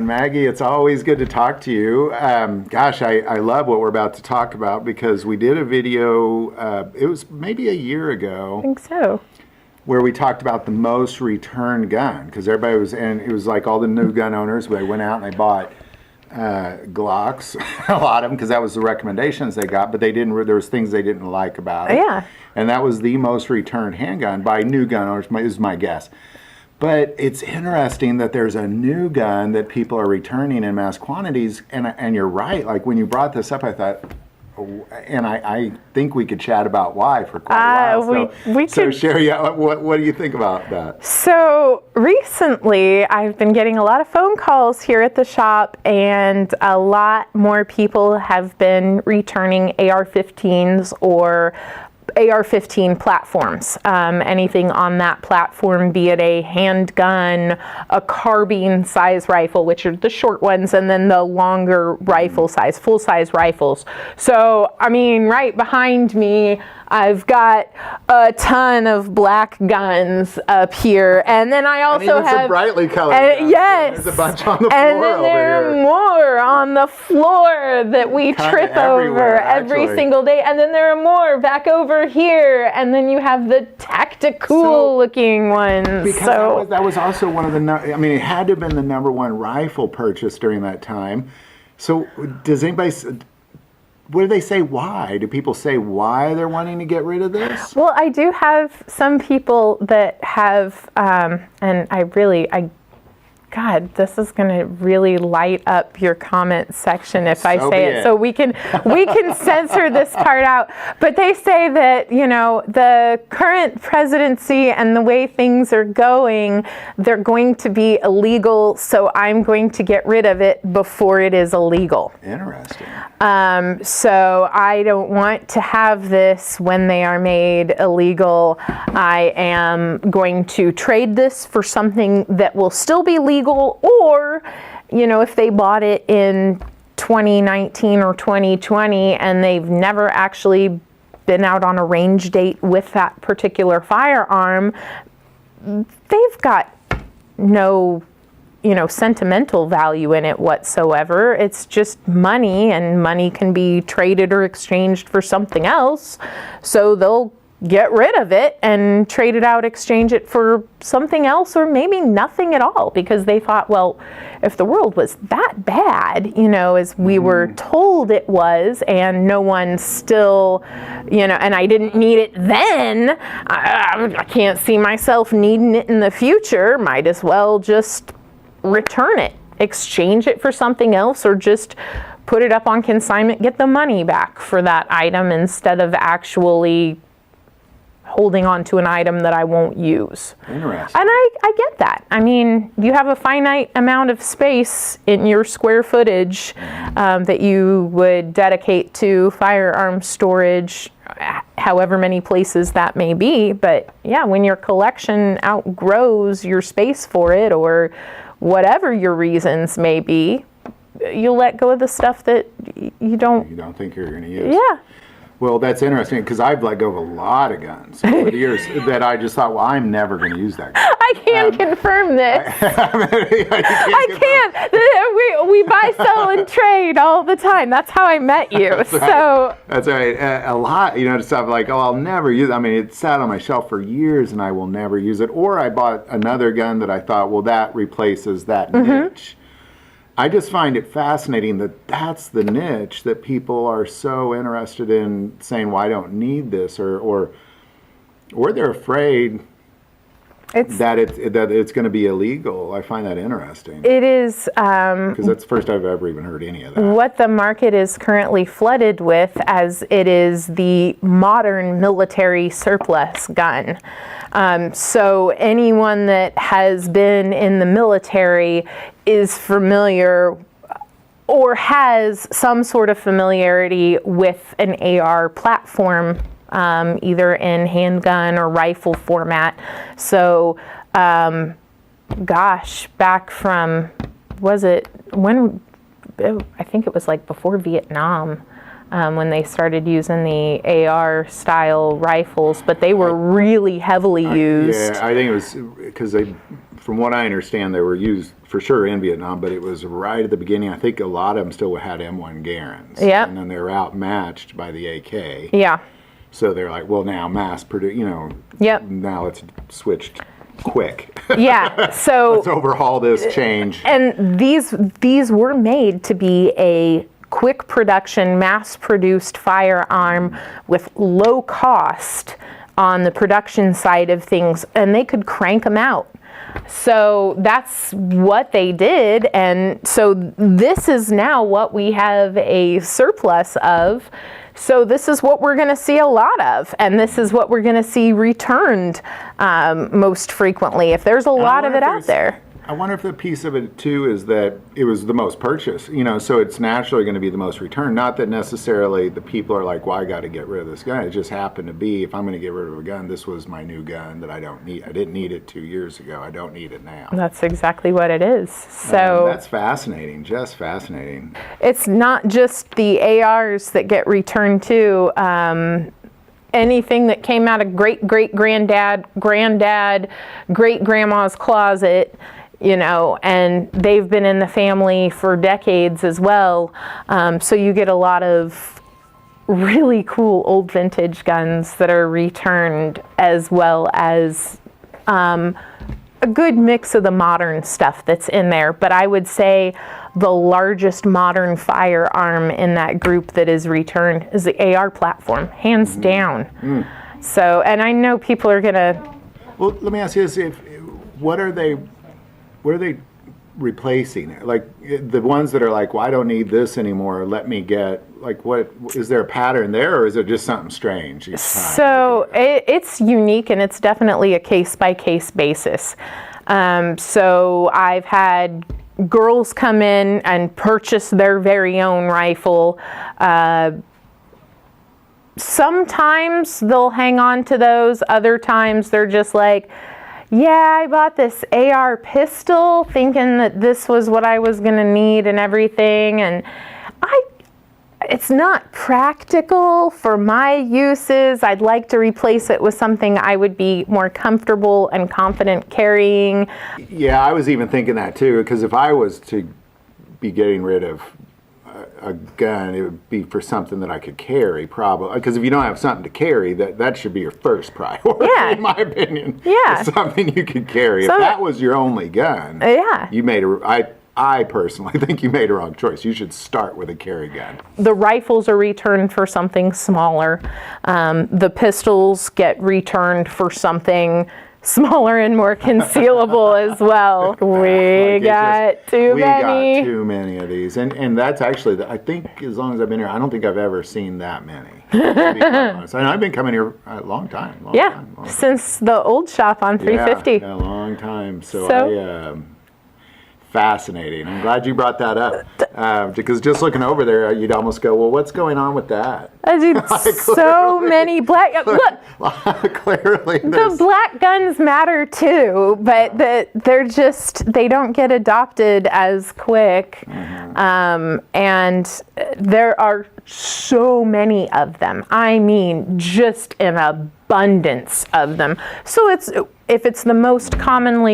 Maggie, it's always good to talk to you. Gosh, I love what we're about to talk about because we did a video, it was maybe a year ago. I think so. Where we talked about the most returned gun, because everybody was, and it was like all the new gun owners, they went out and they bought Glocks, a lot of them, because that was the recommendations they got, but they didn't, there was things they didn't like about it. Yeah. And that was the most returned handgun by new gun owners, is my guess. But it's interesting that there's a new gun that people are returning in mass quantities, and you're right, like when you brought this up, I thought, and I think we could chat about why for quite a while. So Sherry, what do you think about that? So recently, I've been getting a lot of phone calls here at the shop, and a lot more people have been returning AR-15s or AR-15 platforms. Anything on that platform, be it a handgun, a carbine size rifle, which are the short ones, and then the longer rifle size, full size rifles. So, I mean, right behind me, I've got a ton of black guns up here, and then I also have some brightly colored guns. Yes, there's a bunch on the floor and then there are more on the floor that we trip over every single day, and then there are more back over here, and then you have the tactical looking ones. Because that was also one of the, I mean, it had to have been the #1 rifle purchase during that time. So does anybody, what do they say why? Do people say why they're wanting to get rid of this? Well, I do have some people that have, and God, this is going to really light up your comment section if I say it. So we can censor this part out. But they say that, you know, the current presidency and the way things are going, they're going to be illegal. So I'm going to get rid of it before it is illegal. Interesting. So I don't want to have this when they are made illegal. I am going to trade this for something that will still be legal, or, you know, if they bought it in 2019 or 2020 and they've never actually been out on a range date with that particular firearm, they've got no, you know, sentimental value in it whatsoever. It's just money, and money can be traded or exchanged for something else. So they'll get rid of it and trade it out, exchange it for something else, or maybe nothing at all, because they thought, well, if the world was that bad, you know, as we were told it was, and no one still, you know, and I didn't need it then, I can't see myself needing it in the future, might as well just return it, exchange it for something else, or just put it up on consignment, get the money back for that item instead of actually holding on to an item that I won't use. Interesting. And I get that. I mean, you have a finite amount of space in your square footage that you would dedicate to firearm storage, however many places that may be. But yeah, when your collection outgrows your space for it, or whatever your reasons may be, you'll let go of the stuff that you don't think you're going to use. Yeah. Well, that's interesting, because I've let go of a lot of guns over the years that I just thought, well, I'm never going to use that gun. I can confirm this. I can. We buy, sell, and trade all the time. That's how I met you. That's right. That's right. A lot, you know, stuff like, oh, I'll never use it. I mean, it sat on my shelf for years, and I will never use it. Or I bought another gun that I thought, well, that replaces that niche. I just find it fascinating that that's the niche that people are so interested in saying, well, I don't need this, or they're afraid that it's going to be illegal. I find that interesting. It is. Because that's the first I've ever even heard any of that. What the market is currently flooded with, as it is the modern military surplus gun. So anyone that has been in the military is familiar or has some sort of familiarity with an AR platform, either in handgun or rifle format. So, back from, I think it was like before Vietnam, when they started using the AR style rifles, but they were really heavily used. Yeah, I think it was because from what I understand, they were used for sure in Vietnam, but it was right at the beginning. I think a lot of them still had M1 Garands. Yep. And then they were outmatched by the AK. Yeah. So they're like, well, now mass produce, Yep. now it's switched quick. Yeah. So let's overhaul this change. And these were made to be a quick production, mass-produced firearm with low cost on the production side of things, and they could crank them out. So that's what they did, and so this is now what we have a surplus of. So this is what we're going to see a lot of, and this is what we're going to see returned most frequently, if there's a lot of it out there. I wonder if the piece of it too is that it was the most purchased, so it's naturally going to be the most returned. Not that necessarily the people are like, well, I got to get rid of this gun. It just happened to be, if I'm going to get rid of a gun, this was my new gun that I don't need. I didn't need it 2 years ago. I don't need it now. That's exactly what it is. So that's fascinating, just fascinating. It's not just the ARs that get returned too. Anything that came out of great-great-granddad, great-grandma's closet, and they've been in the family for decades as well. So you get a lot of really cool old vintage guns that are returned, as well as a good mix of the modern stuff that's in there. But I would say the largest modern firearm in that group that is returned is the AR platform, hands down. So, and I know people are gonna... Well, let me ask you this, what are they replacing? Like the ones that are like, well, I don't need this anymore, let me get, like, what, is there a pattern there, or is it just something strange each time? So it's unique, and it's definitely a case-by-case basis. So I've had girls come in and purchase their very own rifle. Sometimes they'll hang on to those, other times they're just like, yeah, I bought this AR pistol thinking that this was what I was going to need and everything, and it's not practical for my uses. I'd like to replace it with something I would be more comfortable and confident carrying. Yeah, I was even thinking that too, because if I was to be getting rid of a gun, it would be for something that I could carry, probably. Because if you don't have something to carry, that should be your first priority, in my opinion. Yeah. Something you could carry. So if that was your only gun, you made I personally think you made a wrong choice. You should start with a carry gun. The rifles are returned for something smaller. The pistols get returned for something smaller and more concealable as well. We got too many of these, and that's actually, I think, as long as I've been here, I don't think I've ever seen that many. To be quite honest. And I've been coming here a long time. Long time. Since the old shop on 350. Yeah, a long time. So fascinating. I'm glad you brought that up, because just looking over there, you'd almost go, well, what's going on with that? I did so many black... Look! Clearly. The black guns matter too, but they don't get adopted as quick. And there are so many of them. I mean, just an abundance of them. So if it's the most common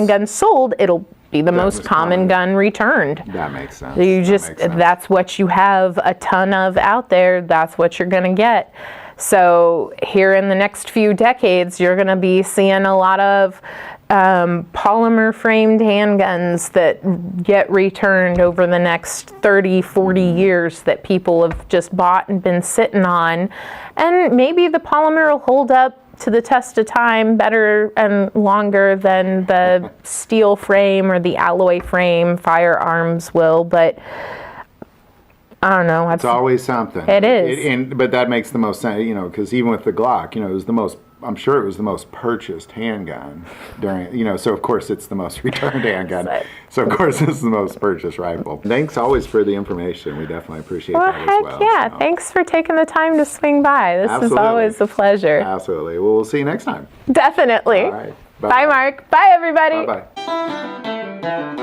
gun sold, it'll be the most common gun returned. That makes sense. That's what you have a ton of out there. That's what you're going to get. So here in the next few decades, you're going to be seeing a lot of polymer framed handguns that get returned over the next 30, 40 years that people have just bought and been sitting on. And maybe the polymer will hold up to the test of time better and longer than the steel frame or the alloy frame firearms will, but I don't know. It's always something. It is. But that makes the most sense, because even with the Glock, it was the most, I'm sure it was the most purchased handgun during, so of course it's the most returned handgun. So of course it's the most purchased rifle. Thanks always for the information. We definitely appreciate that as well. Yeah. So. Thanks for taking the time to swing by. This is always a pleasure. Absolutely. Well, we'll see you next time. Definitely. All right. Bye, Mark. Bye, everybody. Bye-bye.